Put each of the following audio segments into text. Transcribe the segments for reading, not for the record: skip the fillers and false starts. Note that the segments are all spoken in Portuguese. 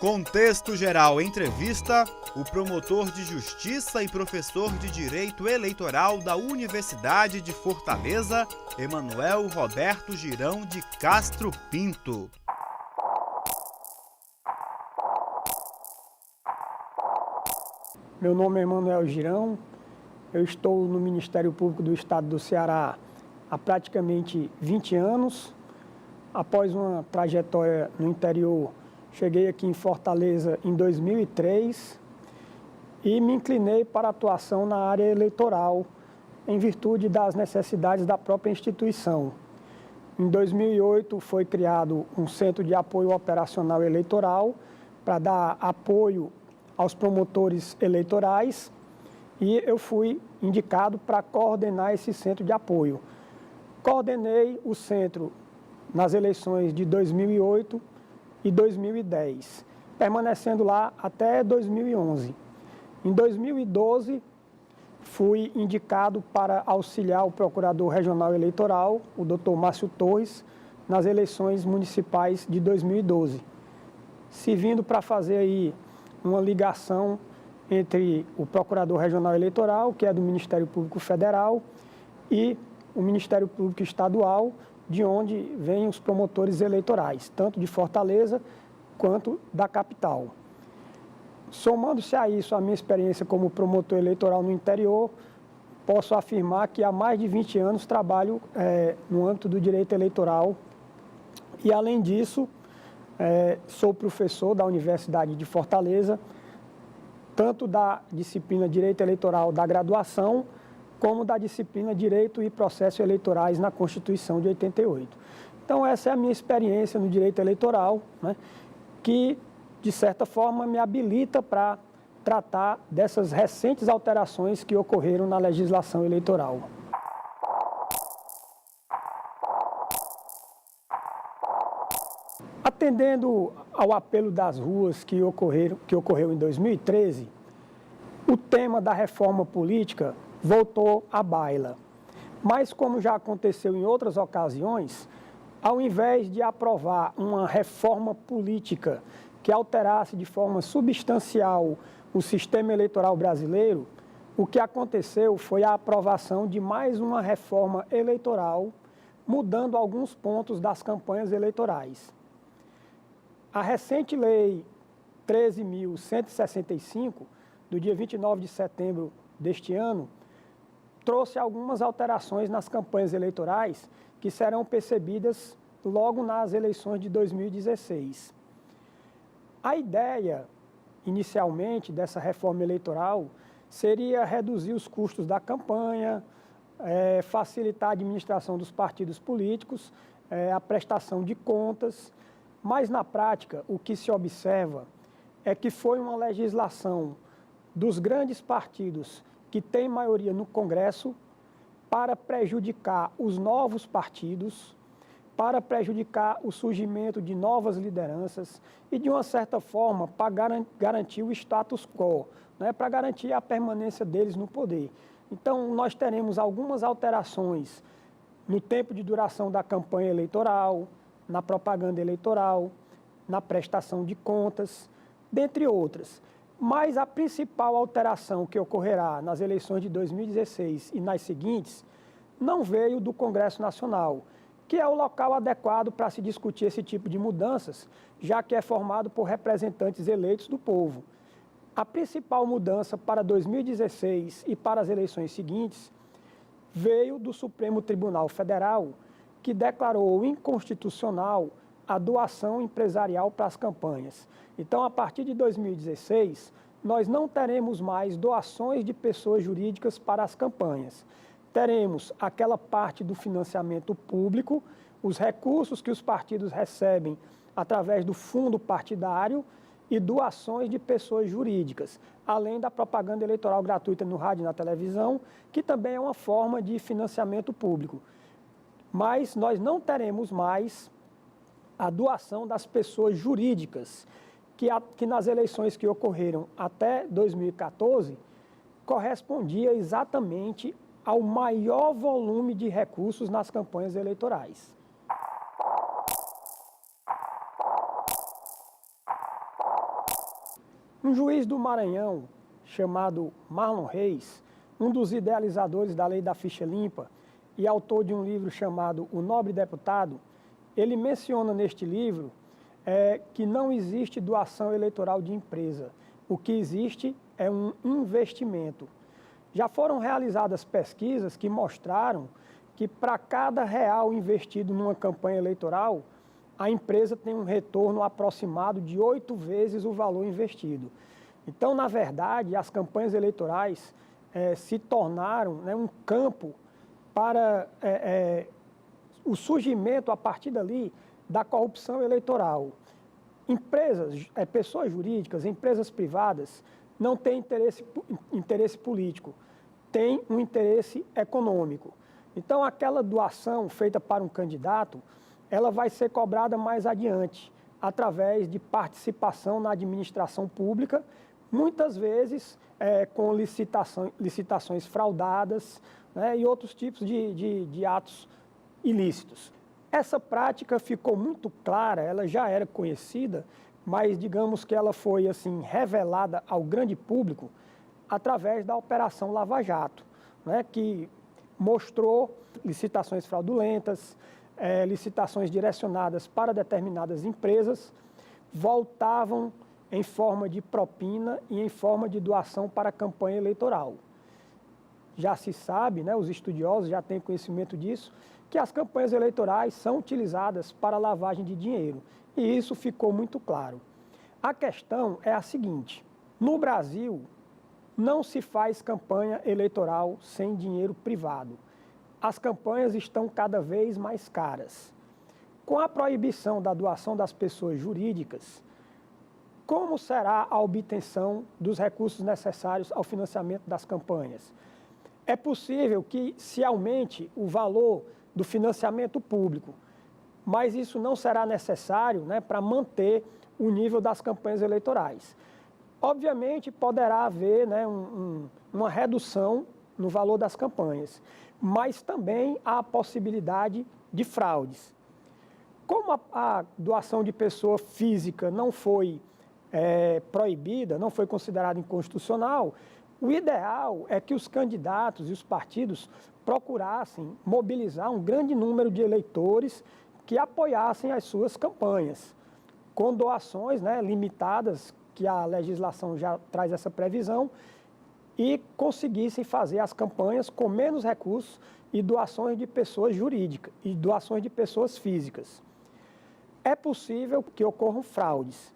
Contexto Geral Entrevista, o promotor de Justiça e professor de Direito Eleitoral da Universidade de Fortaleza, Emanuel Roberto Girão de Castro Pinto. Meu nome é Emanuel Girão, eu estou no Ministério Público do Estado do Ceará há praticamente 20 anos. Após uma trajetória no interior, cheguei aqui em Fortaleza em 2003 e me inclinei para a atuação na área eleitoral, em virtude das necessidades da própria instituição. Em 2008 foi criado um Centro de Apoio Operacional Eleitoral para dar apoio aos promotores eleitorais e eu fui indicado para coordenar esse centro de apoio. Coordenei o centro nas eleições de 2008 e 2010, permanecendo lá até 2011. Em 2012, fui indicado para auxiliar o Procurador Regional Eleitoral, o Dr. Márcio Torres, nas eleições municipais de 2012, servindo para fazer aí uma ligação entre o Procurador Regional Eleitoral, que é do Ministério Público Federal, e o Ministério Público Estadual, de onde vêm os promotores eleitorais, tanto de Fortaleza quanto da capital. Somando-se a isso a minha experiência como promotor eleitoral no interior, posso afirmar que há mais de 20 anos trabalho no âmbito do direito eleitoral e, além disso, sou professor da Universidade de Fortaleza, tanto da disciplina Direito Eleitoral da graduação, como da disciplina Direito e Processos Eleitorais na Constituição de 88. Então, essa é a minha experiência no direito eleitoral, né, que, de certa forma, me habilita para tratar dessas recentes alterações que ocorreram na legislação eleitoral. Atendendo ao apelo das ruas que ocorreu em 2013, o tema da reforma política voltou à baila. Mas, como já aconteceu em outras ocasiões, ao invés de aprovar uma reforma política que alterasse de forma substancial o sistema eleitoral brasileiro, o que aconteceu foi a aprovação de mais uma reforma eleitoral, mudando alguns pontos das campanhas eleitorais. A recente Lei 13.165, do dia 29 de setembro deste ano, trouxe algumas alterações nas campanhas eleitorais que serão percebidas logo nas eleições de 2016. A ideia, inicialmente, dessa reforma eleitoral seria reduzir os custos da campanha, facilitar a administração dos partidos políticos, a prestação de contas, mas, na prática, o que se observa é que foi uma legislação dos grandes partidos que têm maioria no Congresso para prejudicar os novos partidos, para prejudicar o surgimento de novas lideranças e, de uma certa forma, para garantir o status quo, né, para garantir a permanência deles no poder. Então, nós teremos algumas alterações no tempo de duração da campanha eleitoral, na propaganda eleitoral, na prestação de contas, dentre outras. Mas a principal alteração que ocorrerá nas eleições de 2016 e nas seguintes não veio do Congresso Nacional, que é o local adequado para se discutir esse tipo de mudanças, já que é formado por representantes eleitos do povo. A principal mudança para 2016 e para as eleições seguintes veio do Supremo Tribunal Federal, que declarou inconstitucional a doação empresarial para as campanhas. Então, a partir de 2016, nós não teremos mais doações de pessoas jurídicas para as campanhas. Teremos aquela parte do financiamento público, os recursos que os partidos recebem através do fundo partidário e doações de pessoas jurídicas, além da propaganda eleitoral gratuita no rádio e na televisão, que também é uma forma de financiamento público. Mas nós não teremos mais a doação das pessoas jurídicas, que nas eleições que ocorreram até 2014, correspondia exatamente ao maior volume de recursos nas campanhas eleitorais. Um juiz do Maranhão, chamado Marlon Reis, um dos idealizadores da Lei da Ficha Limpa e autor de um livro chamado O Nobre Deputado, ele menciona neste livro que não existe doação eleitoral de empresa. O que existe é um investimento. Já foram realizadas pesquisas que mostraram que para cada real investido numa campanha eleitoral, a empresa tem um retorno aproximado de 8 vezes o valor investido. Então, na verdade, as campanhas eleitorais se tornaram, né, um campo para o surgimento, a partir dali, da corrupção eleitoral. Empresas, pessoas jurídicas, empresas privadas, não têm interesse político, têm um interesse econômico. Então, aquela doação feita para um candidato, ela vai ser cobrada mais adiante, através de participação na administração pública, muitas vezes com licitações fraudadas, né, e outros tipos de atos ilícitos. Essa prática ficou muito clara, ela já era conhecida, mas digamos que ela foi assim revelada ao grande público através da Operação Lava Jato, né, que mostrou licitações fraudulentas, licitações direcionadas para determinadas empresas, voltavam em forma de propina e em forma de doação para a campanha eleitoral. Já se sabe, né, os estudiosos já têm conhecimento disso, que as campanhas eleitorais são utilizadas para lavagem de dinheiro, e isso ficou muito claro. A questão é a seguinte: no Brasil, não se faz campanha eleitoral sem dinheiro privado. As campanhas estão cada vez mais caras. Com a proibição da doação das pessoas jurídicas, como será a obtenção dos recursos necessários ao financiamento das campanhas? É possível que se aumente o valor do financiamento público, mas isso não será necessário, né, para manter o nível das campanhas eleitorais. Obviamente, poderá haver, né, uma redução no valor das campanhas, mas também há a possibilidade de fraudes. Como a doação de pessoa física não foi proibida, não foi considerada inconstitucional, o ideal é que os candidatos e os partidos procurassem mobilizar um grande número de eleitores que apoiassem as suas campanhas, com doações, né, limitadas, que a legislação já traz essa previsão, e conseguissem fazer as campanhas com menos recursos e doações de pessoas jurídicas e doações de pessoas físicas. É possível que ocorram fraudes.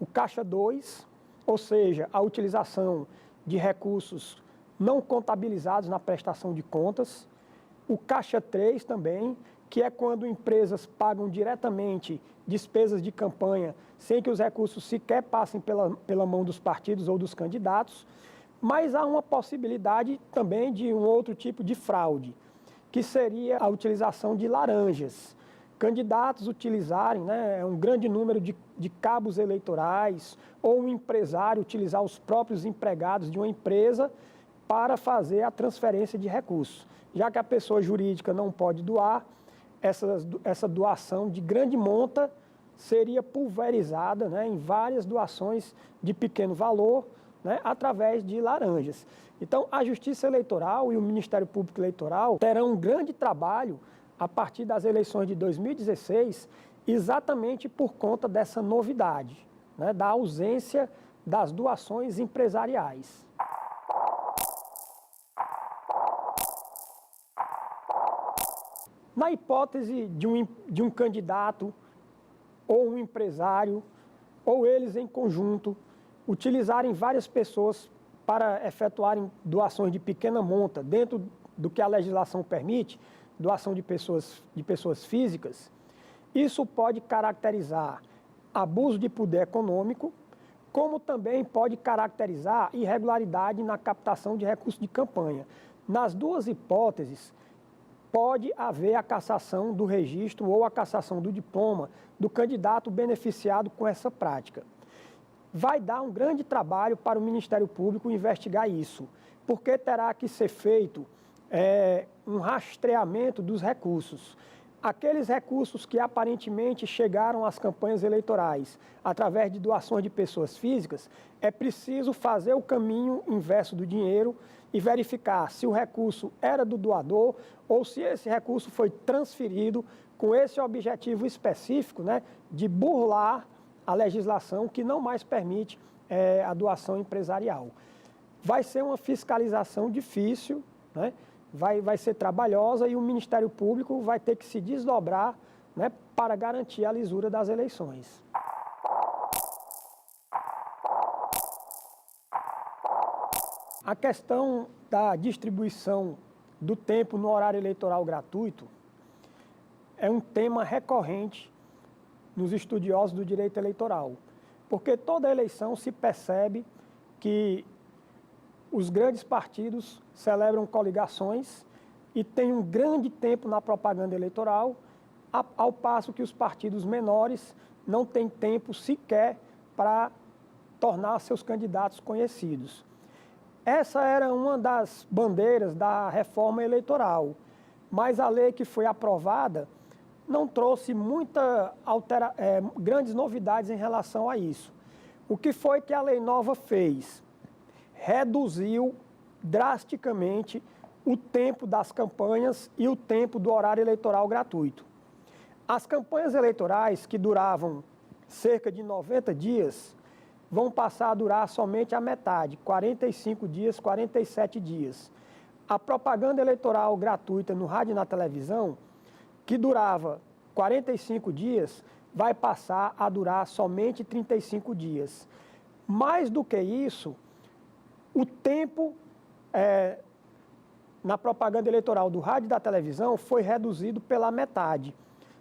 O Caixa 2, ou seja, a utilização de recursos não contabilizados na prestação de contas. O Caixa 3 também, que é quando empresas pagam diretamente despesas de campanha sem que os recursos sequer passem pela mão dos partidos ou dos candidatos. Mas há uma possibilidade também de um outro tipo de fraude, que seria a utilização de laranjas. Candidatos utilizarem, né, um grande número de cabos eleitorais, ou um empresário utilizar os próprios empregados de uma empresa para fazer a transferência de recursos. Já que a pessoa jurídica não pode doar, essa doação de grande monta seria pulverizada, né, em várias doações de pequeno valor, né, através de laranjas. Então, a Justiça Eleitoral e o Ministério Público Eleitoral terão um grande trabalho a partir das eleições de 2016, exatamente por conta dessa novidade, né, da ausência das doações empresariais. Na hipótese de um candidato ou um empresário, ou eles em conjunto, utilizarem várias pessoas para efetuarem doações de pequena monta, dentro do que a legislação permite, doação de pessoas físicas, isso pode caracterizar abuso de poder econômico, como também pode caracterizar irregularidade na captação de recursos de campanha. Nas duas hipóteses, pode haver a cassação do registro ou a cassação do diploma do candidato beneficiado com essa prática. Vai dar um grande trabalho para o Ministério Público investigar isso, porque terá que ser feito um rastreamento dos recursos. aqueles recursos que aparentemente chegaram às campanhas eleitorais através de doações de pessoas físicas, é preciso fazer o caminho inverso do dinheiro e verificar se o recurso era do doador ou se esse recurso foi transferido com esse objetivo específico, né, de burlar a legislação que não mais permite a doação empresarial. Vai ser uma fiscalização difícil, né? Vai ser trabalhosa e o Ministério Público vai ter que se desdobrar, né, para garantir a lisura das eleições. A questão da distribuição do tempo no horário eleitoral gratuito é um tema recorrente nos estudiosos do direito eleitoral, porque toda eleição se percebe que os grandes partidos celebram coligações e têm um grande tempo na propaganda eleitoral, ao passo que os partidos menores não têm tempo sequer para tornar seus candidatos conhecidos. Essa era uma das bandeiras da reforma eleitoral, mas a lei que foi aprovada não trouxe grandes novidades em relação a isso. O que foi que a lei nova fez? Reduziu drasticamente o tempo das campanhas e o tempo do horário eleitoral gratuito. As campanhas eleitorais, que duravam cerca de 90 dias, vão passar a durar somente a metade, 45 dias, 47 dias. A propaganda eleitoral gratuita no rádio e na televisão, que durava 45 dias, vai passar a durar somente 35 dias. Mais do que isso, o tempo na propaganda eleitoral do rádio e da televisão foi reduzido pela metade.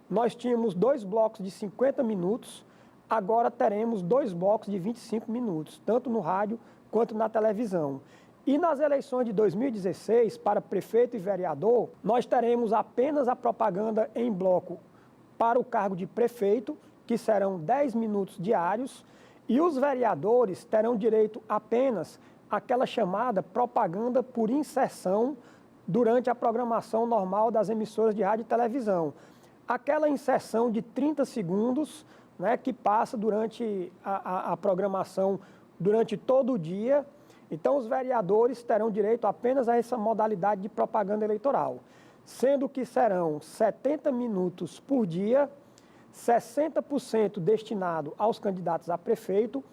Nós tínhamos 2 blocos de 50 minutos, agora teremos 2 blocos de 25 minutos, tanto no rádio quanto na televisão. E nas eleições de 2016, para prefeito e vereador, nós teremos apenas a propaganda em bloco para o cargo de prefeito, que serão 10 minutos diários, e os vereadores terão direito apenas àquela chamada propaganda por inserção durante a programação normal das emissoras de rádio e televisão. Aquela inserção de 30 segundos, né, que passa durante a programação durante todo o dia. Então, os vereadores terão direito apenas a essa modalidade de propaganda eleitoral, sendo que serão 70 minutos por dia, 60% destinado aos candidatos a prefeito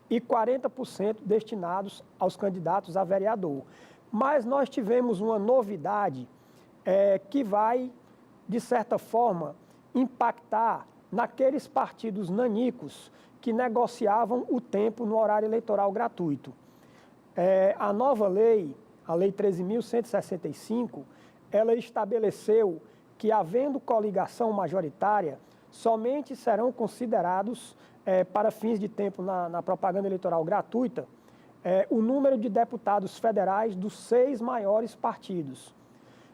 e 40% destinados aos candidatos a vereador. Mas nós tivemos uma novidade que vai, de certa forma, impactar naqueles partidos nanicos que negociavam o tempo no horário eleitoral gratuito. A nova lei, a Lei 13.165, ela estabeleceu que, havendo coligação majoritária, somente serão considerados, para fins de tempo na propaganda eleitoral gratuita, o número de deputados federais dos 6 maiores partidos.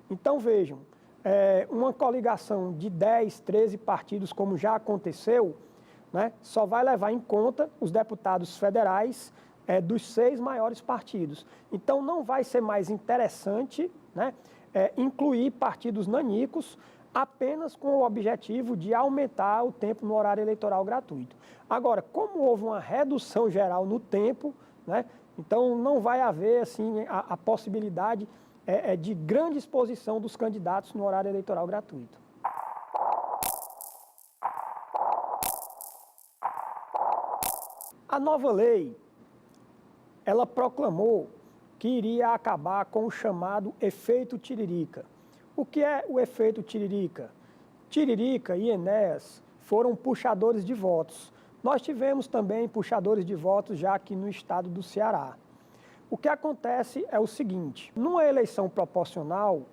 Então, vejam, uma coligação de 10, 13 partidos, como já aconteceu, né, só vai levar em conta os deputados federais dos 6 maiores partidos. Então, não vai ser mais interessante, né, incluir partidos nanicos apenas com o objetivo de aumentar o tempo no horário eleitoral gratuito. Agora, como houve uma redução geral no tempo, né, então não vai haver assim, a possibilidade de grande exposição dos candidatos no horário eleitoral gratuito. A nova lei, ela proclamou que iria acabar com o chamado efeito Tiririca. O que é o efeito Tiririca? Tiririca e Enéas foram puxadores de votos. Nós tivemos também puxadores de votos já aqui no estado do Ceará. O que acontece é o seguinte: numa eleição proporcional,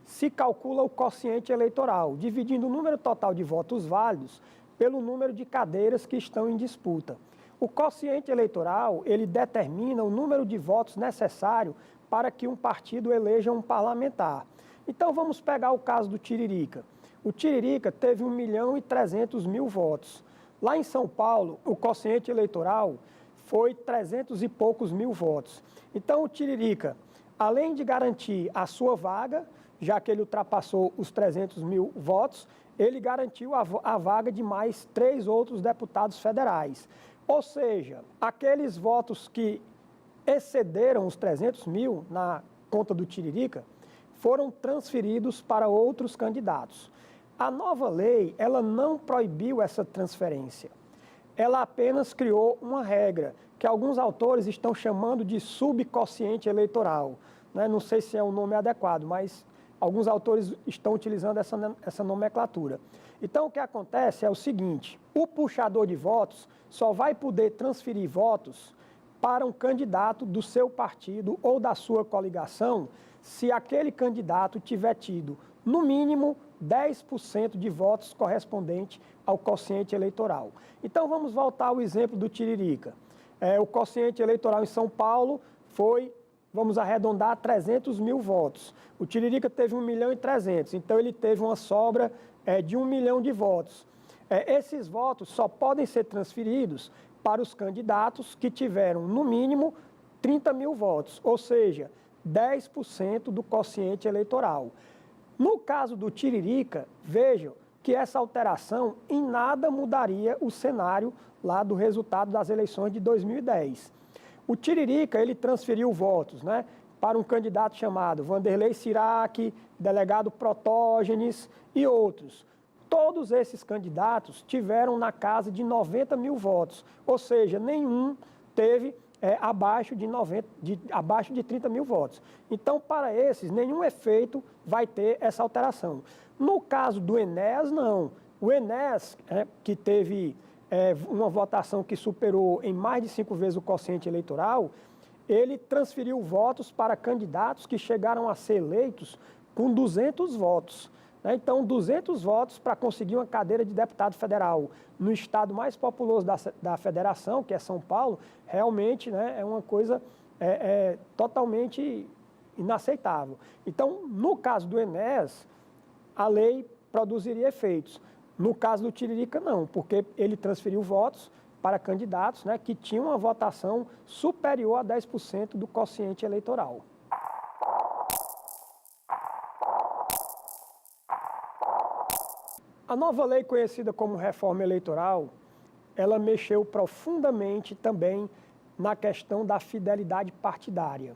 se calcula o quociente eleitoral, dividindo o número total de votos válidos pelo número de cadeiras que estão em disputa. O quociente eleitoral, ele determina o número de votos necessário para que um partido eleja um parlamentar. Então, vamos pegar o caso do Tiririca. O Tiririca teve 1.300.000 votos. Lá em São Paulo, o quociente eleitoral foi 300 e poucos mil votos. Então, o Tiririca, além de garantir a sua vaga, já que ele ultrapassou os 300.000 votos, ele garantiu a vaga de mais 3 outros deputados federais. Ou seja, aqueles votos que excederam os 300 mil na conta do Tiririca foram transferidos para outros candidatos. A nova lei, ela não proibiu essa transferência. Ela apenas criou uma regra, que alguns autores estão chamando de subquociente eleitoral. Não sei se é um nome adequado, mas alguns autores estão utilizando essa nomenclatura. Então, o que acontece é o seguinte: o puxador de votos só vai poder transferir votos para um candidato do seu partido ou da sua coligação se aquele candidato tiver tido, no mínimo, 10% de votos correspondente ao quociente eleitoral. Então, vamos voltar ao exemplo do Tiririca. O quociente eleitoral em São Paulo foi, vamos arredondar, 300 mil votos. O Tiririca teve 1.300.000, então ele teve uma sobra de 1 milhão de votos. Esses votos só podem ser transferidos para os candidatos que tiveram, no mínimo, 30 mil votos, ou seja, 10% do quociente eleitoral. No caso do Tiririca, vejam que essa alteração em nada mudaria o cenário lá do resultado das eleições de 2010. O Tiririca, ele transferiu votos, para um candidato chamado Vanderlei Sirac, delegado Protógenes e outros. Todos esses candidatos tiveram na casa de 90 mil votos, ou seja, nenhum teve abaixo de 30 mil votos. Então, para esses, nenhum efeito vai ter essa alteração. No caso do Enéas, não. O Enéas, que teve uma votação que superou em mais de 5 vezes o quociente eleitoral, ele transferiu votos para candidatos que chegaram a ser eleitos com 200 votos. Então, 200 votos para conseguir uma cadeira de deputado federal no estado mais populoso da federação, que é São Paulo, realmente é uma coisa totalmente inaceitável. Então, no caso do Enéas, a lei produziria efeitos. No caso do Tiririca, não, porque ele transferiu votos para candidatos que tinham uma votação superior a 10% do quociente eleitoral. A nova lei, conhecida como reforma eleitoral, ela mexeu profundamente também na questão da fidelidade partidária.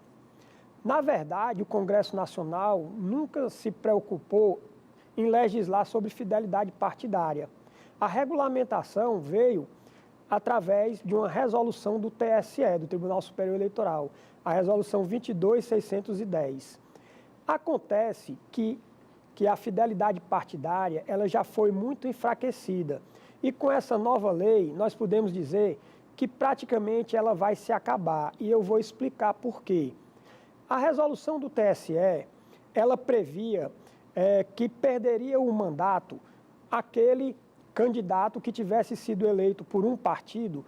Na verdade, o Congresso Nacional nunca se preocupou em legislar sobre fidelidade partidária. A regulamentação veio através de uma resolução do TSE, do Tribunal Superior Eleitoral, a resolução 22.610. Acontece que a fidelidade partidária ela já foi muito enfraquecida. E com essa nova lei, nós podemos dizer que praticamente ela vai se acabar. E eu vou explicar por quê. A resolução do TSE, ela previa que perderia o mandato aquele candidato que tivesse sido eleito por um partido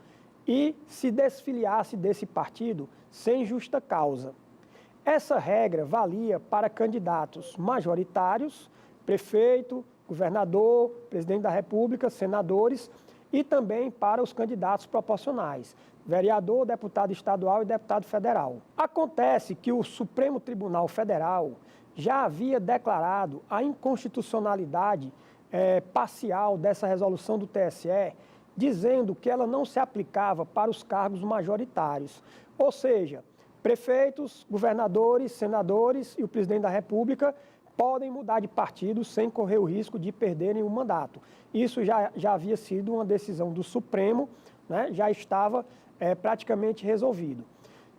e se desfiliasse desse partido sem justa causa. Essa regra valia para candidatos majoritários, prefeito, governador, presidente da República, senadores e também para os candidatos proporcionais, vereador, deputado estadual e deputado federal. Acontece que o Supremo Tribunal Federal já havia declarado a inconstitucionalidade parcial dessa resolução do TSE, dizendo que ela não se aplicava para os cargos majoritários, ou seja, prefeitos, governadores, senadores e o presidente da República podem mudar de partido sem correr o risco de perderem o mandato. Isso já havia sido uma decisão do Supremo, já estava praticamente resolvido.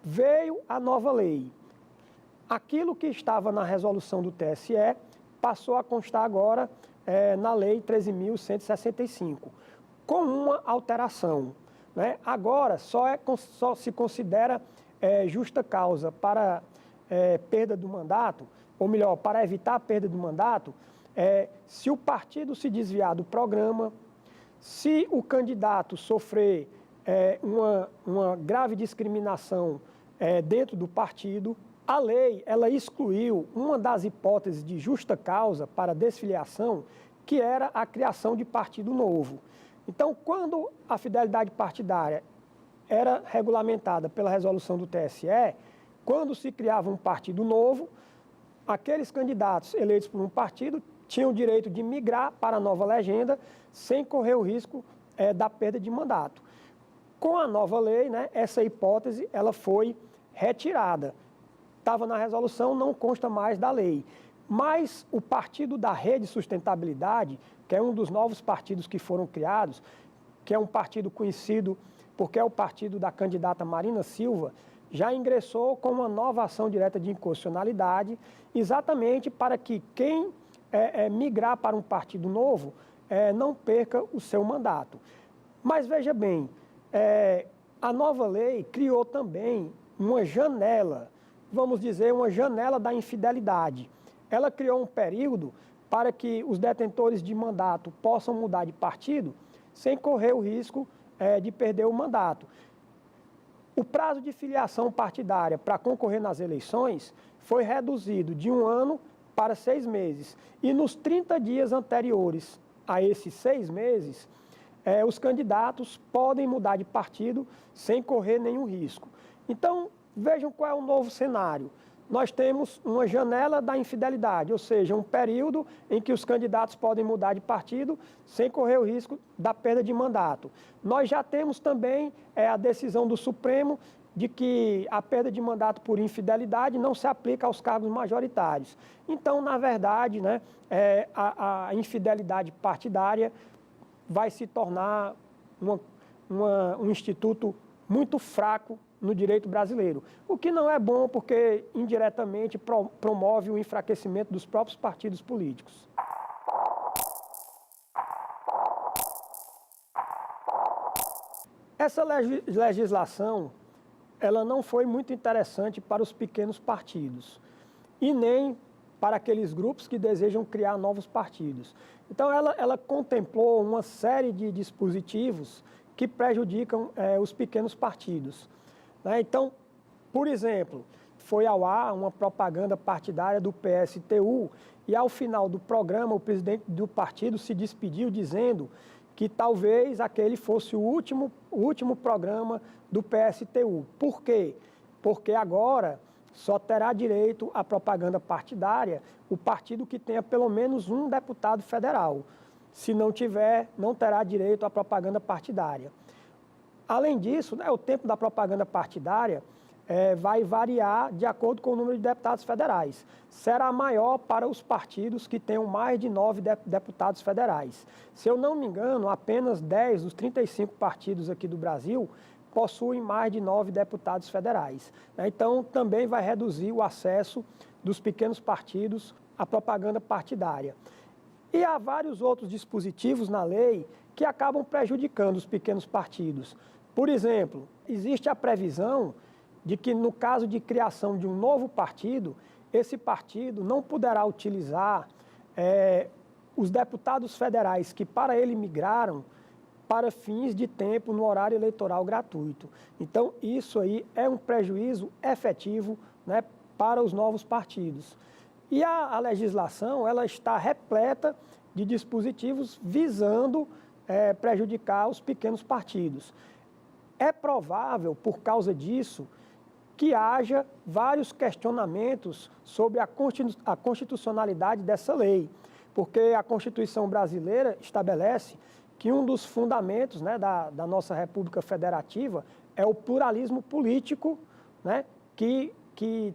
Veio a nova lei. Aquilo que estava na resolução do TSE passou a constar agora na Lei 13.165, com uma alteração. Agora, só se considera justa causa para perda do mandato, ou melhor, para evitar a perda do mandato, se o partido se desviar do programa, se o candidato sofrer uma grave discriminação dentro do partido. A lei ela excluiu uma das hipóteses de justa causa para desfiliação, que era a criação de partido novo. Então, quando a fidelidade partidária era regulamentada pela resolução do TSE, quando se criava um partido novo, aqueles candidatos eleitos por um partido tinham o direito de migrar para a nova legenda sem correr o risco da perda de mandato. Com a nova lei, né, essa hipótese ela foi retirada. Estava na resolução, não consta mais da lei. Mas o Partido da Rede Sustentabilidade, que é um dos novos partidos que foram criados, que é um partido conhecido porque é o partido da candidata Marina Silva, já ingressou com uma nova ação direta de inconstitucionalidade, exatamente para que quem migrar para um partido novo não perca o seu mandato. Mas veja bem, a nova lei criou também uma janela, vamos dizer, uma janela da infidelidade. Ela criou um período para que os detentores de mandato possam mudar de partido sem correr o risco de perder o mandato. O prazo de filiação partidária para concorrer nas eleições foi reduzido de 1 ano para 6 meses. E nos 30 dias anteriores a esses 6 meses, os candidatos podem mudar de partido sem correr nenhum risco. Então, vejam qual é o novo cenário. Nós temos uma janela da infidelidade, ou seja, um período em que os candidatos podem mudar de partido sem correr o risco da perda de mandato. Nós já temos também a decisão do Supremo de que a perda de mandato por infidelidade não se aplica aos cargos majoritários. Então, na verdade, né, a infidelidade partidária vai se tornar um instituto muito fraco no direito brasileiro, o que não é bom porque indiretamente promove o enfraquecimento dos próprios partidos políticos. Essa legislação, ela não foi muito interessante para os pequenos partidos e nem para aqueles grupos que desejam criar novos partidos. Então, ela contemplou uma série de dispositivos que prejudicam os pequenos partidos. Então, por exemplo, foi ao ar uma propaganda partidária do PSTU e, ao final do programa, o presidente do partido se despediu dizendo que talvez aquele fosse o último programa do PSTU. Por quê? Porque agora só terá direito à propaganda partidária o partido que tenha pelo menos um deputado federal. Se não tiver, não terá direito à propaganda partidária. Além disso, né, o tempo da propaganda partidária vai variar de acordo com o número de deputados federais. Será maior para os partidos que tenham mais de 9 deputados federais. Se eu não me engano, apenas 10 dos 35 partidos aqui do Brasil possuem mais de 9 deputados federais. Então, também vai reduzir o acesso dos pequenos partidos à propaganda partidária. E há vários outros dispositivos na lei que acabam prejudicando os pequenos partidos. Por exemplo, existe a previsão de que, no caso de criação de um novo partido, esse partido não poderá utilizar os deputados federais que para ele migraram para fins de tempo no horário eleitoral gratuito. Então, isso aí é um prejuízo efetivo, né, para os novos partidos. E a legislação ela está repleta de dispositivos visando prejudicar os pequenos partidos. É provável, por causa disso, que haja vários questionamentos sobre a constitucionalidade dessa lei, porque a Constituição brasileira estabelece que um dos fundamentos, né, da nossa República Federativa é o pluralismo político, né, que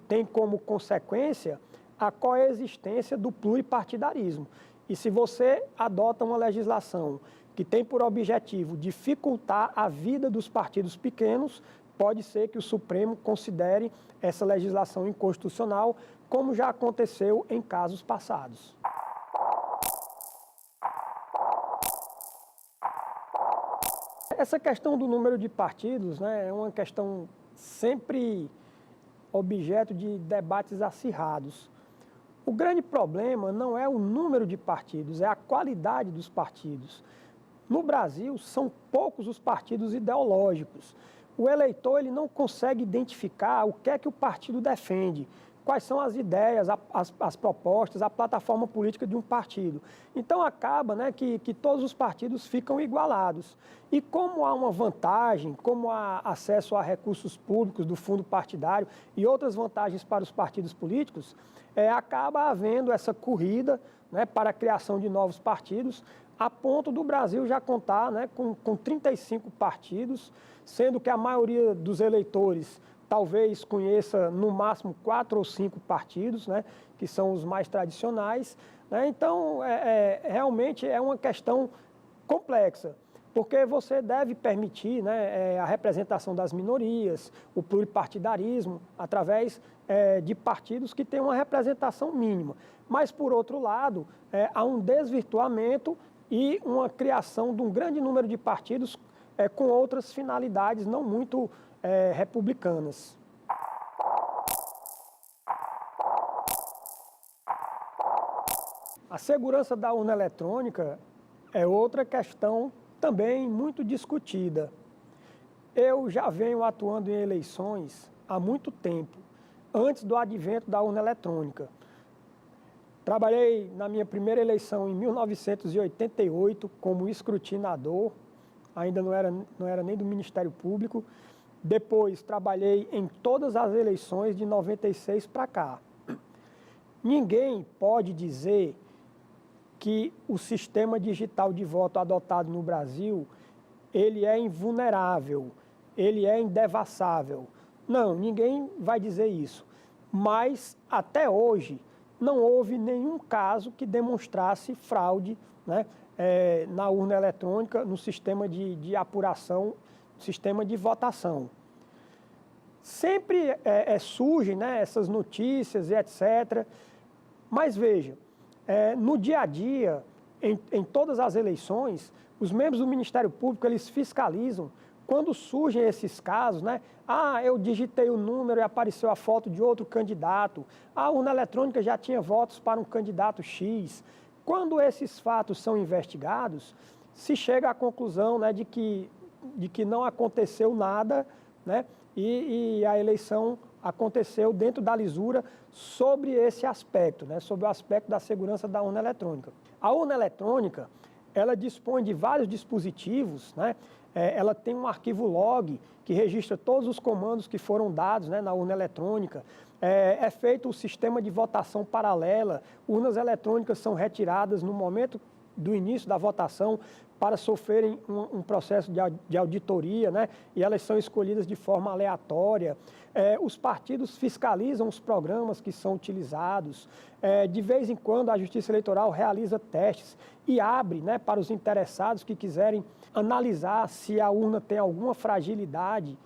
tem como consequência a coexistência do pluripartidarismo. E se você adota uma legislação que tem por objetivo dificultar a vida dos partidos pequenos, pode ser que o Supremo considere essa legislação inconstitucional, como já aconteceu em casos passados. Essa questão do número de partidos, né, é uma questão sempre objeto de debates acirrados. O grande problema não é o número de partidos, é a qualidade dos partidos. No Brasil, são poucos os partidos ideológicos. O eleitor ele não consegue identificar o que é que o partido defende, quais são as ideias, as propostas, a plataforma política de um partido. Então acaba, né, que todos os partidos ficam igualados. E como há uma vantagem, como há acesso a recursos públicos do fundo partidário e outras vantagens para os partidos políticos, acaba havendo essa corrida, né, para a criação de novos partidos, a ponto do Brasil já contar, né, com 35 partidos, sendo que a maioria dos eleitores talvez conheça no máximo 4 ou 5 partidos, né, que são os mais tradicionais, né? Então, realmente é uma questão complexa, porque você deve permitir, né, a representação das minorias, o pluripartidarismo, através de partidos que têm uma representação mínima. Mas, por outro lado, há um desvirtuamento e uma criação de um grande número de partidos com outras finalidades não muito republicanas. A segurança da urna eletrônica é outra questão também muito discutida. Eu já venho atuando em eleições há muito tempo, antes do advento da urna eletrônica. Trabalhei na minha primeira eleição em 1988 como escrutinador, ainda não era nem do Ministério Público. Depois trabalhei em todas as eleições de 96 para cá. Ninguém pode dizer que o sistema digital de voto adotado no Brasil, ele é invulnerável, ele é indevassável. Não, ninguém vai dizer isso. Mas, até hoje, não houve nenhum caso que demonstrasse fraude, né, na urna eletrônica, no sistema de apuração, sistema de votação. Sempre surgem, né, essas notícias e etc. Mas veja, no dia a dia, em todas as eleições, os membros do Ministério Público, eles fiscalizam. Quando surgem esses casos, né? Eu digitei o número e apareceu a foto de outro candidato. A urna eletrônica já tinha votos para um candidato X. Quando esses fatos são investigados, se chega à conclusão, né, de que não aconteceu nada, né? E a eleição aconteceu dentro da lisura sobre esse aspecto, né? Sobre o aspecto da segurança da urna eletrônica. A urna eletrônica, ela dispõe de vários dispositivos, né? Ela tem um arquivo log que registra todos os comandos que foram dados, né, na urna eletrônica. É feito o sistema de votação paralela. Urnas eletrônicas são retiradas no momento do início da votação para sofrerem um processo de auditoria, né? E elas são escolhidas de forma aleatória. Os partidos fiscalizam os programas que são utilizados. De vez em quando, a Justiça Eleitoral realiza testes e abre, né, para os interessados que quiserem analisar se a urna tem alguma fragilidade,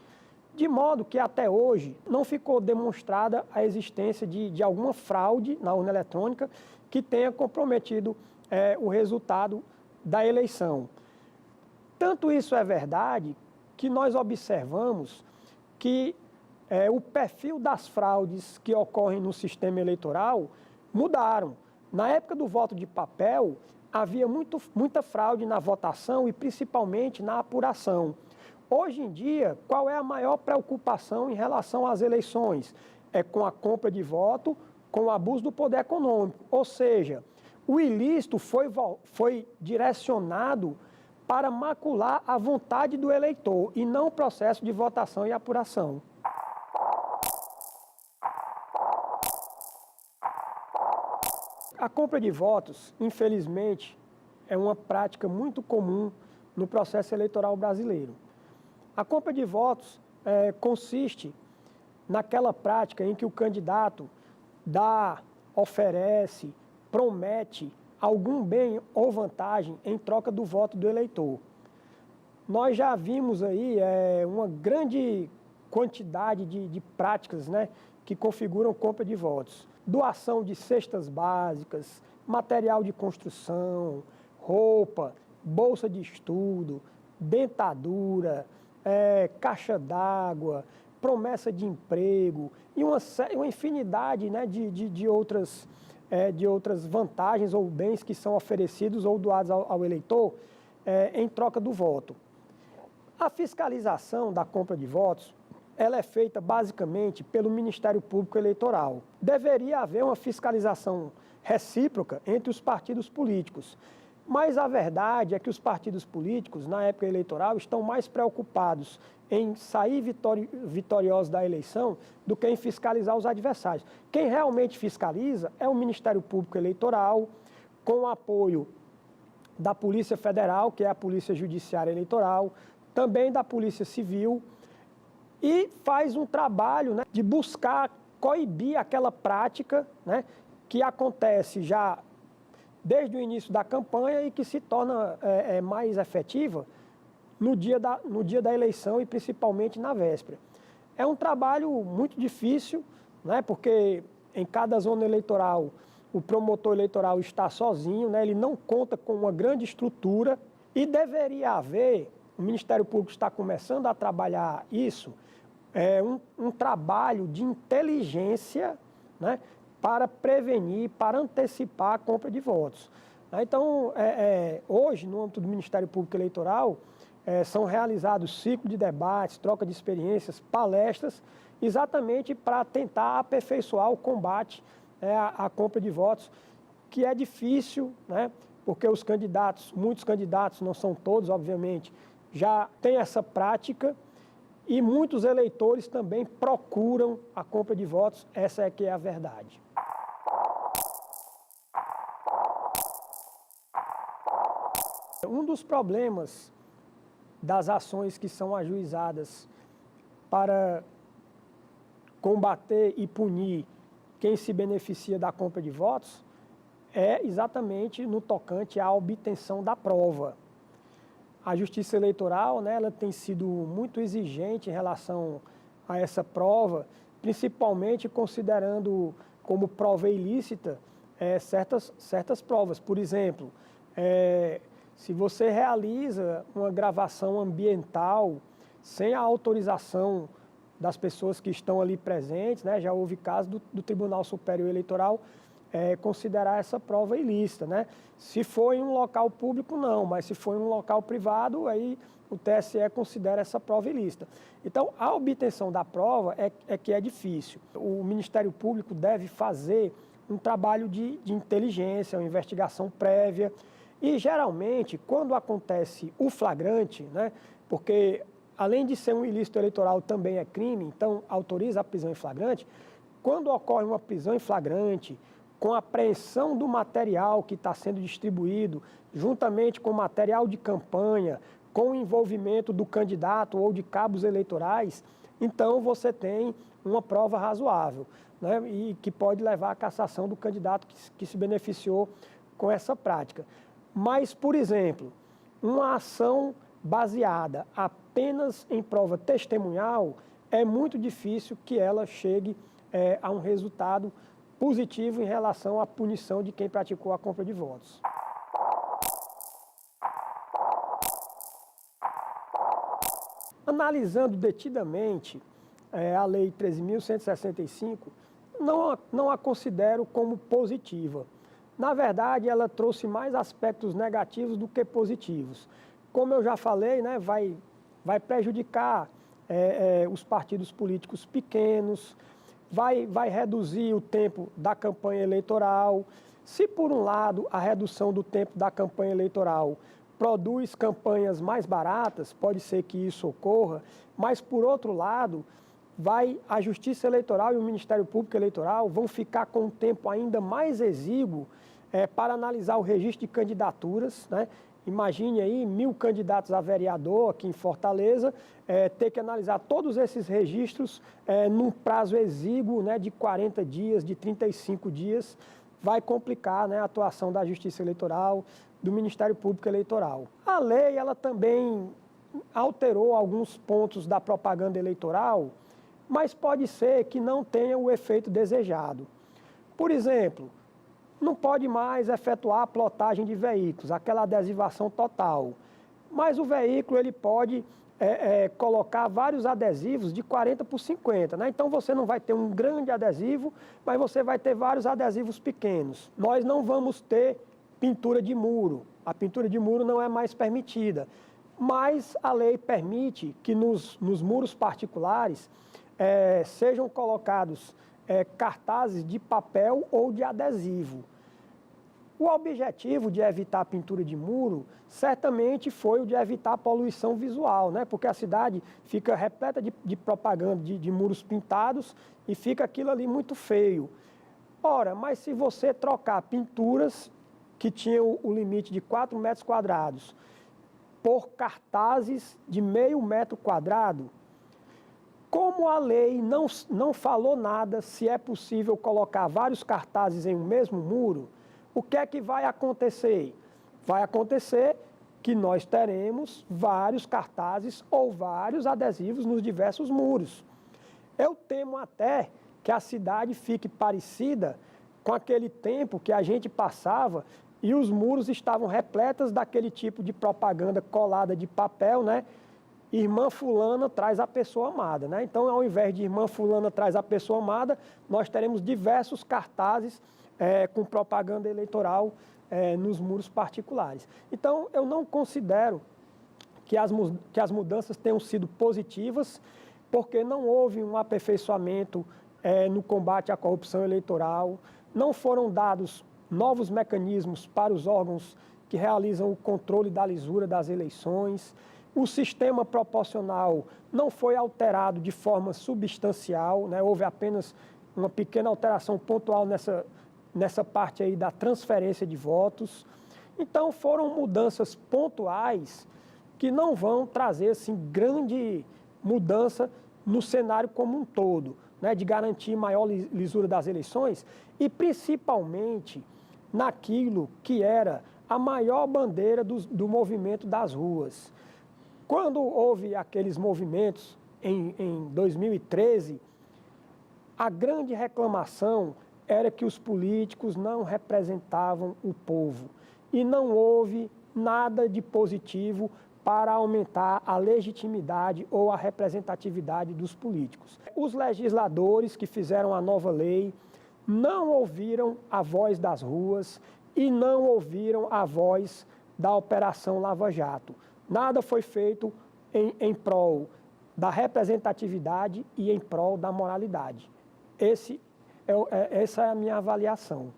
de modo que até hoje não ficou demonstrada a existência de alguma fraude na urna eletrônica que tenha comprometido o resultado da eleição. Tanto isso é verdade que nós observamos que o perfil das fraudes que ocorrem no sistema eleitoral mudaram. Na época do voto de papel, havia muita fraude na votação e principalmente na apuração. Hoje em dia, qual é a maior preocupação em relação às eleições? É com a compra de voto, com o abuso do poder econômico. Ou seja, o ilícito foi direcionado para macular a vontade do eleitor e não o processo de votação e apuração. A compra de votos, infelizmente, é uma prática muito comum no processo eleitoral brasileiro. A compra de votos consiste naquela prática em que o candidato dá, oferece, promete algum bem ou vantagem em troca do voto do eleitor. Nós já vimos aí uma grande quantidade de práticas, né, que configuram compra de votos. Doação de cestas básicas, material de construção, roupa, bolsa de estudo, dentadura, caixa d'água, promessa de emprego e uma infinidade, né, de outras vantagens ou bens que são oferecidos ou doados ao eleitor em troca do voto. A fiscalização da compra de votos, ela é feita basicamente pelo Ministério Público Eleitoral. Deveria haver uma fiscalização recíproca entre os partidos políticos. Mas a verdade é que os partidos políticos, na época eleitoral, estão mais preocupados em sair vitoriosos da eleição do que em fiscalizar os adversários. Quem realmente fiscaliza é o Ministério Público Eleitoral, com o apoio da Polícia Federal, que é a Polícia Judiciária Eleitoral, também da Polícia Civil, e faz um trabalho, né, de buscar coibir aquela prática, né, que acontece já desde o início da campanha e que se torna mais efetiva no dia da eleição e principalmente na véspera. É um trabalho muito difícil, né, porque em cada zona eleitoral o promotor eleitoral está sozinho, né, ele não conta com uma grande estrutura e deveria haver, o Ministério Público está começando a trabalhar isso, um trabalho de inteligência, né, para prevenir, para antecipar a compra de votos. Então, hoje, no âmbito do Ministério Público Eleitoral, são realizados ciclos de debates, troca de experiências, palestras, exatamente para tentar aperfeiçoar o combate à compra de votos, que é difícil, né, porque os candidatos, muitos candidatos, não são todos, obviamente, já têm essa prática, e muitos eleitores também procuram a compra de votos, essa é que é a verdade. Um dos problemas das ações que são ajuizadas para combater e punir quem se beneficia da compra de votos é exatamente no tocante à obtenção da prova. A Justiça Eleitoral, né, ela tem sido muito exigente em relação a essa prova, principalmente considerando como prova ilícita certas provas. Por exemplo, se você realiza uma gravação ambiental sem a autorização das pessoas que estão ali presentes, né, já houve caso do Tribunal Superior Eleitoral considerar essa prova ilícita, né? Se for em um local público, não, mas se for em um local privado, aí o TSE considera essa prova ilícita. Então, a obtenção da prova é que é difícil. O Ministério Público deve fazer um trabalho de inteligência, uma investigação prévia, e geralmente, quando acontece o flagrante, né, porque além de ser um ilícito eleitoral também é crime, então autoriza a prisão em flagrante, quando ocorre uma prisão em flagrante, com a apreensão do material que está sendo distribuído, juntamente com material de campanha, com o envolvimento do candidato ou de cabos eleitorais, então você tem uma prova razoável, né, e que pode levar à cassação do candidato que se beneficiou com essa prática. Mas, por exemplo, uma ação baseada apenas em prova testemunhal, é muito difícil que ela chegue a um resultado positivo em relação à punição de quem praticou a compra de votos. Analisando detidamente a Lei 13.165, não a considero como positiva. Na verdade, ela trouxe mais aspectos negativos do que positivos. Como eu já falei, né, vai prejudicar os partidos políticos pequenos, vai reduzir o tempo da campanha eleitoral. Se, por um lado, a redução do tempo da campanha eleitoral produz campanhas mais baratas, pode ser que isso ocorra, mas, por outro lado, a Justiça Eleitoral e o Ministério Público Eleitoral vão ficar com um tempo ainda mais exíguo para analisar o registro de candidaturas, né? Imagine aí 1.000 candidatos a vereador aqui em Fortaleza, ter que analisar todos esses registros num prazo exíguo, né, de 40 dias, de 35 dias, vai complicar, né, a atuação da Justiça Eleitoral, do Ministério Público Eleitoral. A lei, ela também alterou alguns pontos da propaganda eleitoral, mas pode ser que não tenha o efeito desejado. Por exemplo, não pode mais efetuar a plotagem de veículos, aquela adesivação total. Mas o veículo ele pode colocar vários adesivos de 40 por 50, né? Então você não vai ter um grande adesivo, mas você vai ter vários adesivos pequenos. Nós não vamos ter pintura de muro. A pintura de muro não é mais permitida. mas a lei permite que nos muros particulares sejam colocados cartazes de papel ou de adesivo. O objetivo de evitar a pintura de muro certamente foi o de evitar a poluição visual, né? Porque a cidade fica repleta de propaganda de muros pintados e fica aquilo ali muito feio. Ora, mas se você trocar pinturas que tinham o limite de 4 metros quadrados por cartazes de meio metro quadrado, como a lei não falou nada se é possível colocar vários cartazes em um mesmo muro, o que é que vai acontecer? Vai acontecer que nós teremos vários cartazes ou vários adesivos nos diversos muros. Eu temo até que a cidade fique parecida com aquele tempo que a gente passava e os muros estavam repletos daquele tipo de propaganda colada de papel, né? Irmã fulana traz a pessoa amada, né? Então, ao invés de irmã fulana traz a pessoa amada, nós teremos diversos cartazes com propaganda eleitoral nos muros particulares. Então, eu não considero que as mudanças tenham sido positivas, porque não houve um aperfeiçoamento no combate à corrupção eleitoral, não foram dados novos mecanismos para os órgãos que realizam o controle da lisura das eleições, o sistema proporcional não foi alterado de forma substancial, né? Houve apenas uma pequena alteração pontual nessa parte aí da transferência de votos. Então, foram mudanças pontuais que não vão trazer assim, grande mudança no cenário como um todo, né? De garantir maior lisura das eleições e, principalmente, naquilo que era a maior bandeira do movimento das ruas. Quando houve aqueles movimentos em 2013, a grande reclamação era que os políticos não representavam o povo e não houve nada de positivo para aumentar a legitimidade ou a representatividade dos políticos. Os legisladores que fizeram a nova lei não ouviram a voz das ruas e não ouviram a voz da Operação Lava Jato. Nada foi feito em prol da representatividade e em prol da moralidade. Essa é a minha avaliação.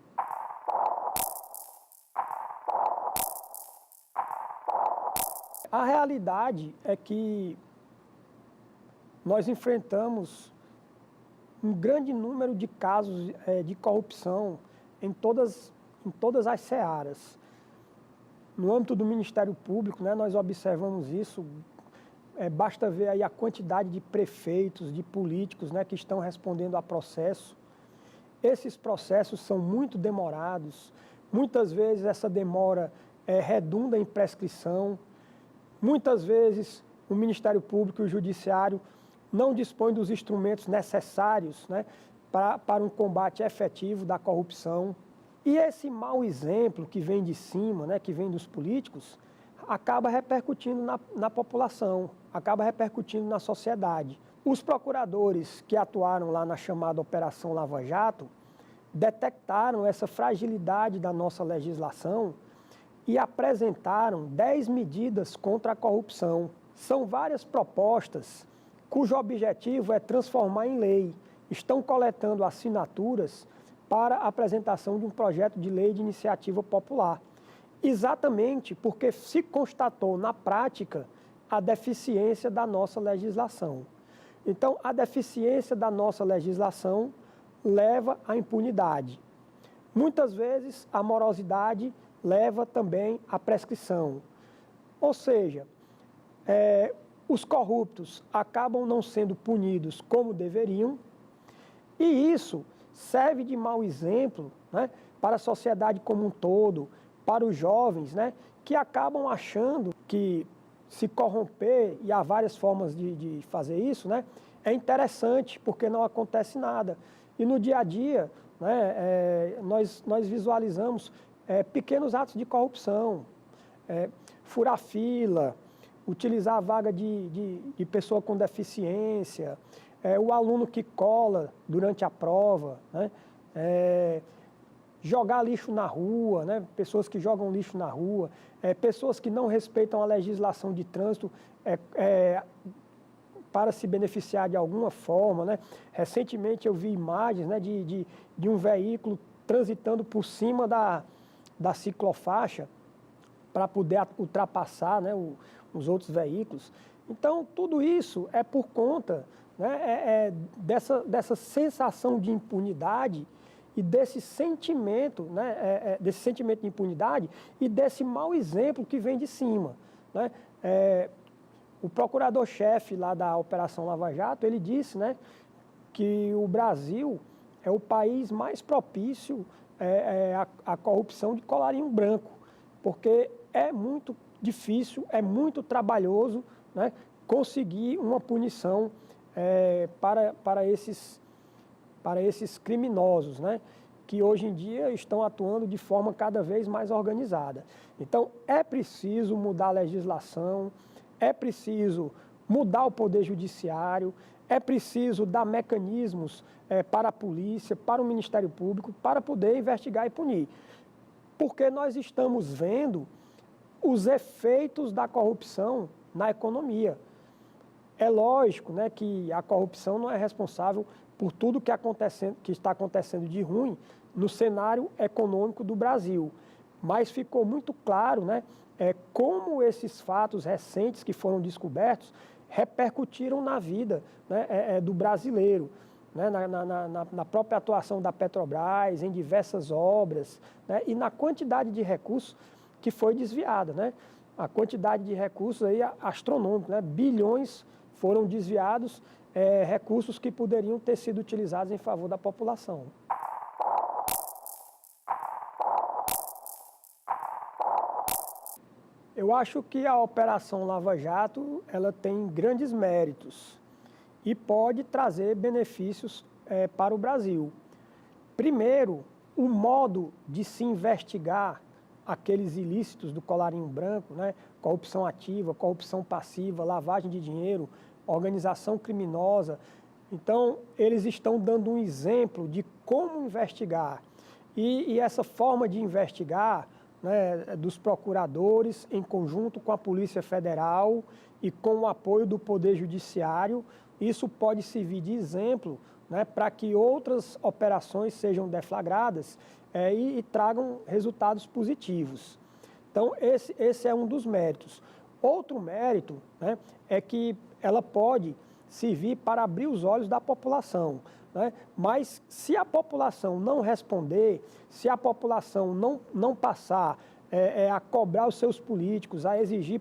A realidade é que nós enfrentamos um grande número de casos de corrupção em todas as searas. No âmbito do Ministério Público, né, nós observamos isso, basta ver aí a quantidade de prefeitos, de políticos, né, que estão respondendo a processo. Esses processos são muito demorados, muitas vezes essa demora redunda em prescrição, muitas vezes o Ministério Público e o Judiciário não dispõem dos instrumentos necessários, né, para um combate efetivo da corrupção. E esse mau exemplo que vem de cima, né, que vem dos políticos, acaba repercutindo na população, acaba repercutindo na sociedade. Os procuradores que atuaram lá na chamada Operação Lava Jato detectaram essa fragilidade da nossa legislação e apresentaram 10 medidas contra a corrupção. São várias propostas cujo objetivo é transformar em lei. Estão coletando assinaturas para a apresentação de um projeto de lei de iniciativa popular. Exatamente porque se constatou na prática a deficiência da nossa legislação. Então, a deficiência da nossa legislação leva à impunidade. Muitas vezes, a morosidade leva também à prescrição. Ou seja, os corruptos acabam não sendo punidos como deveriam, e isso serve de mau exemplo, né, para a sociedade como um todo, para os jovens, né, que acabam achando que se corromper, e há várias formas de fazer isso, né, é interessante porque não acontece nada. E no dia a dia, né, nós visualizamos pequenos atos de corrupção, furar fila, utilizar a vaga de pessoa com deficiência, o aluno que cola durante a prova, né, jogar lixo na rua, né? Pessoas que jogam lixo na rua, pessoas que não respeitam a legislação de trânsito para se beneficiar de alguma forma, né? Recentemente eu vi imagens, né, de um veículo transitando por cima da ciclofaixa para poder ultrapassar, né, os outros veículos. Então, tudo isso é por conta, né, dessa sensação de impunidade e desse sentimento, né, desse sentimento de impunidade e desse mau exemplo que vem de cima, né? O procurador-chefe lá da Operação Lava Jato, ele disse, né, que o Brasil é o país mais propício à corrupção de colarinho branco, porque é muito difícil, é muito trabalhoso, né, conseguir uma punição para esses criminosos, né, que hoje em dia estão atuando de forma cada vez mais organizada. Então, é preciso mudar a legislação, é preciso mudar o Poder Judiciário, é preciso dar mecanismos para a polícia, para o Ministério Público, para poder investigar e punir. Porque nós estamos vendo os efeitos da corrupção na economia. É lógico, né, que a corrupção não é responsável por tudo que está acontecendo de ruim no cenário econômico do Brasil. Mas ficou muito claro, né, como esses fatos recentes que foram descobertos repercutiram na vida, né, do brasileiro, né, na própria atuação da Petrobras, em diversas obras, né, e na quantidade de recursos que foi desviada, né? A quantidade de recursos aí astronômica, né? Bilhões foram desviados, recursos que poderiam ter sido utilizados em favor da população. Eu acho que a Operação Lava Jato ela tem grandes méritos e pode trazer benefícios para o Brasil. Primeiro, o modo de se investigar aqueles ilícitos do colarinho branco, né? Corrupção ativa, corrupção passiva, lavagem de dinheiro, organização criminosa. Então, eles estão dando um exemplo de como investigar. E essa forma de investigar, né, dos procuradores, em conjunto com a Polícia Federal e com o apoio do Poder Judiciário, isso pode servir de exemplo, né, para que outras operações sejam deflagradas e tragam resultados positivos. Então, esse é um dos méritos. Outro mérito, né, é que ela pode servir para abrir os olhos da população, né? Mas se a população não responder, se a população não passar a cobrar os seus políticos, a exigir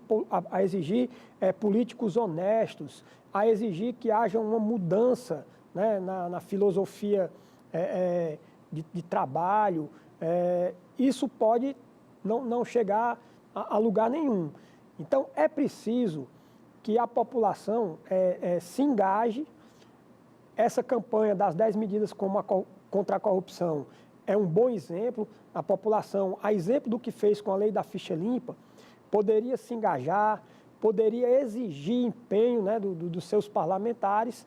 políticos honestos, a exigir que haja uma mudança, né, na filosofia de trabalho, isso pode não chegar a lugar nenhum. Então, é preciso que a população se engaje. Essa campanha das 10 medidas contra a corrupção é um bom exemplo. A população, a exemplo do que fez com a lei da ficha limpa, poderia se engajar, poderia exigir empenho, né, dos seus parlamentares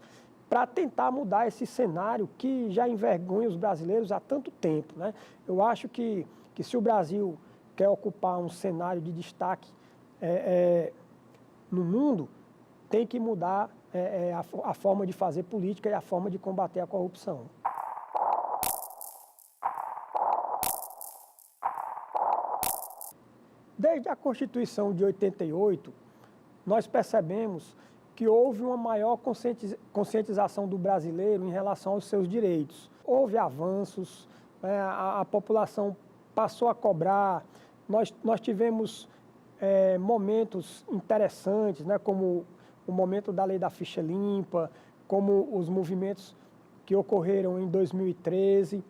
para tentar mudar esse cenário que já envergonha os brasileiros há tanto tempo, né? Eu acho que se o Brasil quer ocupar um cenário de destaque no mundo, tem que mudar a forma de fazer política e a forma de combater a corrupção. Desde a Constituição de 88, nós percebemos que houve uma maior conscientização do brasileiro em relação aos seus direitos. Houve avanços, a população passou a cobrar, nós tivemos momentos interessantes, né, como o momento da lei da ficha limpa, como os movimentos que ocorreram em 2013.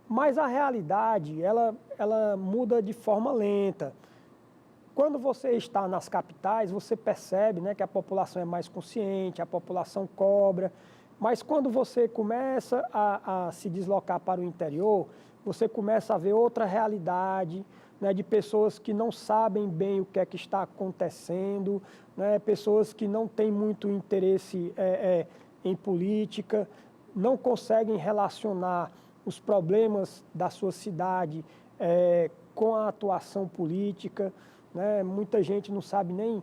Mas a realidade, ela muda de forma lenta. Quando você está nas capitais, você percebe, né, que a população é mais consciente, a população cobra. Mas quando você começa a se deslocar para o interior, você começa a ver outra realidade, né, de pessoas que não sabem bem o que é que está acontecendo, né, pessoas que não têm muito interesse em política, não conseguem relacionar os problemas da sua cidade com a atuação política, né? Muita gente não sabe nem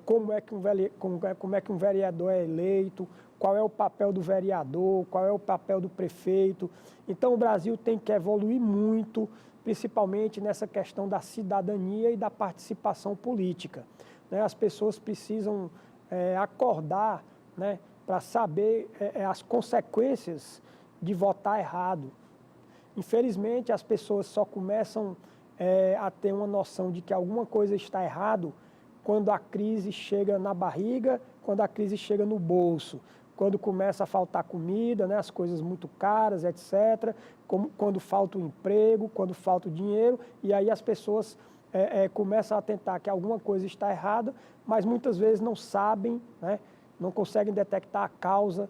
como é que um vereador é eleito, qual é o papel do vereador, qual é o papel do prefeito. Então, o Brasil tem que evoluir muito, principalmente nessa questão da cidadania e da participação política, né? As pessoas precisam acordar, né, para saber as consequências de votar errado. Infelizmente, as pessoas só começam a ter uma noção de que alguma coisa está errado quando a crise chega na barriga, quando a crise chega no bolso, quando começa a faltar comida, né, as coisas muito caras, etc., quando falta o emprego, quando falta o dinheiro, e aí as pessoas começam a tentar que alguma coisa está errada, mas muitas vezes não sabem, né, não conseguem detectar a causa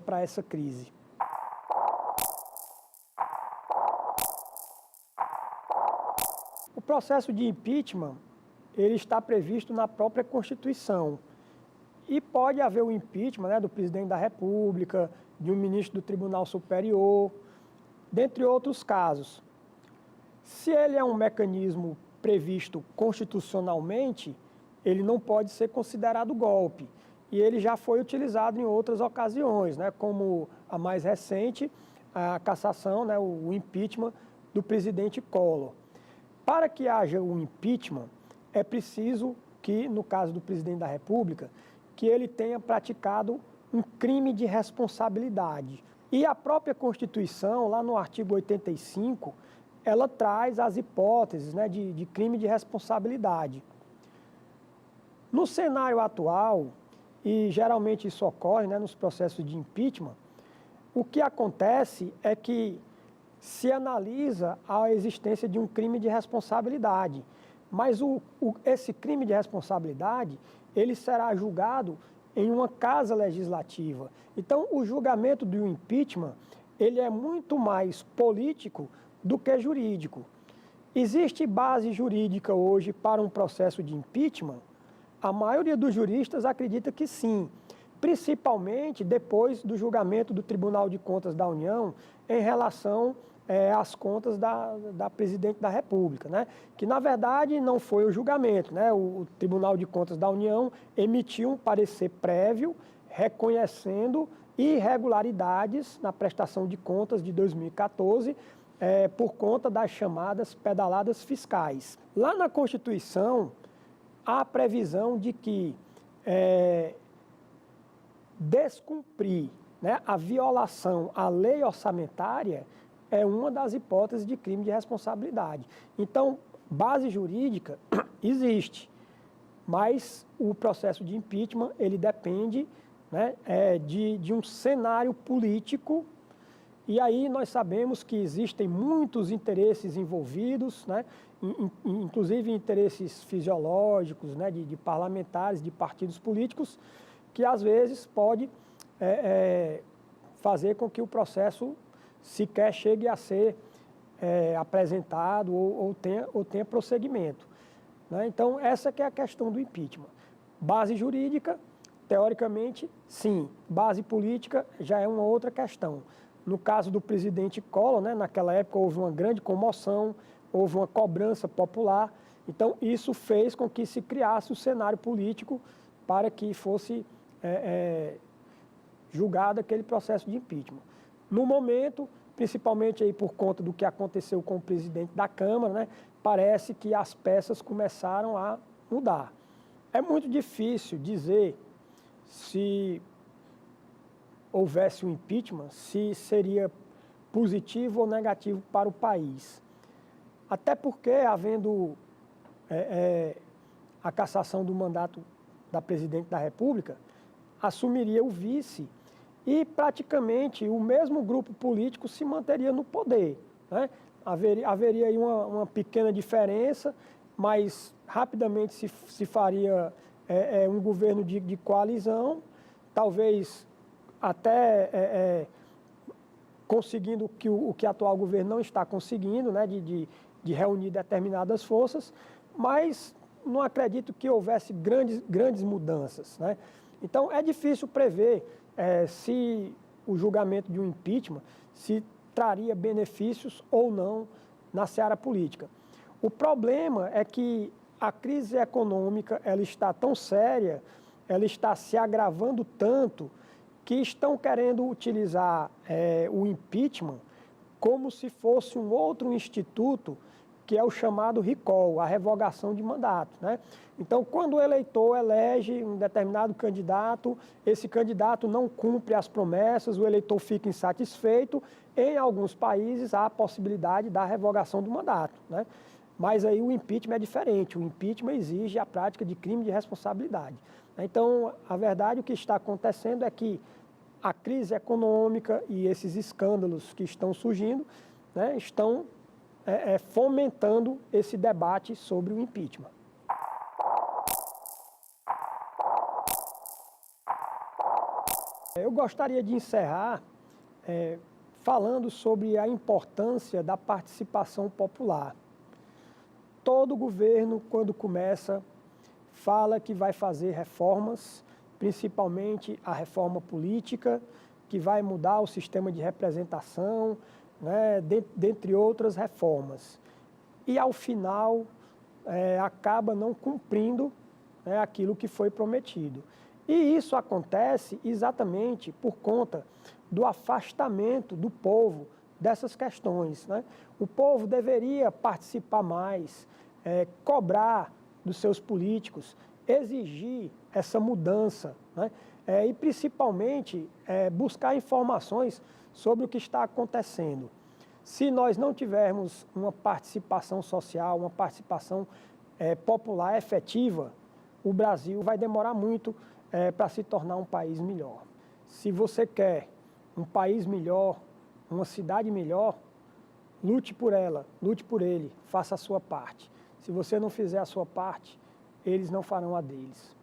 para essa crise. O processo de impeachment, ele está previsto na própria Constituição. E pode haver o impeachment, né, do presidente da República, de um ministro do Tribunal Superior, dentre outros casos. Se ele é um mecanismo previsto constitucionalmente, ele não pode ser considerado golpe. E ele já foi utilizado em outras ocasiões, né, como a mais recente, a cassação, né, o impeachment do presidente Collor. Para que haja um impeachment, é preciso que, no caso do presidente da República, que ele tenha praticado um crime de responsabilidade. E a própria Constituição, lá no artigo 85, ela traz as hipóteses, né, de crime de responsabilidade. No cenário atual, e geralmente isso ocorre, né, nos processos de impeachment, o que acontece é que se analisa a existência de um crime de responsabilidade, mas esse crime de responsabilidade, ele será julgado em uma casa legislativa. Então, o julgamento do impeachment, ele é muito mais político do que jurídico. Existe base jurídica hoje para um processo de impeachment? A maioria dos juristas acredita que sim, principalmente depois do julgamento do Tribunal de Contas da União em relação às contas da Presidente da República, né? Que, na verdade, não foi o julgamento, né? O Tribunal de Contas da União emitiu um parecer prévio reconhecendo irregularidades na prestação de contas de 2014 por conta das chamadas pedaladas fiscais. Lá na Constituição, há a previsão de que descumprir, né, a violação à lei orçamentária é uma das hipóteses de crime de responsabilidade. Então, base jurídica existe, mas o processo de impeachment, ele depende, né, de um cenário político, e aí nós sabemos que existem muitos interesses envolvidos, né, inclusive interesses fisiológicos, né, de parlamentares, de partidos políticos, que às vezes pode fazer com que o processo sequer chegue a ser apresentado ou tenha prosseguimento, né? Então, essa que é a questão do impeachment. Base jurídica, teoricamente, sim. Base política já é uma outra questão. No caso do presidente Collor, né, naquela época houve uma grande comoção, houve uma cobrança popular. Então, isso fez com que se criasse o cenário político para que fosse julgado aquele processo de impeachment. No momento, principalmente aí por conta do que aconteceu com o presidente da Câmara, né, parece que as peças começaram a mudar. É muito difícil dizer se houvesse um impeachment, se seria positivo ou negativo para o país. Até porque, havendo a cassação do mandato da Presidente da República, assumiria o vice e praticamente o mesmo grupo político se manteria no poder, né? Haveria aí uma pequena diferença, mas rapidamente se faria um governo de coalizão, talvez até conseguindo o que o atual governo não está conseguindo, né, de reunir determinadas forças, mas não acredito que houvesse grandes mudanças, né? Então, é difícil prever se o julgamento de um impeachment, se traria benefícios ou não na seara política. O problema é que a crise econômica ela está tão séria, ela está se agravando tanto, que estão querendo utilizar o impeachment como se fosse um outro instituto, que é o chamado recall, a revogação de mandato, né? Então, quando o eleitor elege um determinado candidato, esse candidato não cumpre as promessas, o eleitor fica insatisfeito, em alguns países há a possibilidade da revogação do mandato, né? Mas aí o impeachment é diferente, o impeachment exige a prática de crime de responsabilidade. Então, a verdade, o que está acontecendo é que a crise econômica e esses escândalos que estão surgindo, né, estão fomentando esse debate sobre o impeachment. Eu gostaria de encerrar falando sobre a importância da participação popular. Todo governo, quando começa, fala que vai fazer reformas, principalmente a reforma política, que vai mudar o sistema de representação, né, dentre outras reformas. E, ao final, acaba não cumprindo, né, aquilo que foi prometido. E isso acontece exatamente por conta do afastamento do povo dessas questões, né? O povo deveria participar mais, cobrar dos seus políticos, exigir essa mudança, né? E principalmente buscar informações sobre o que está acontecendo. Se nós não tivermos uma participação social, uma participação popular efetiva, o Brasil vai demorar muito para se tornar um país melhor. Se você quer um país melhor, uma cidade melhor, lute por ela, lute por ele, faça a sua parte. Se você não fizer a sua parte, eles não farão a deles.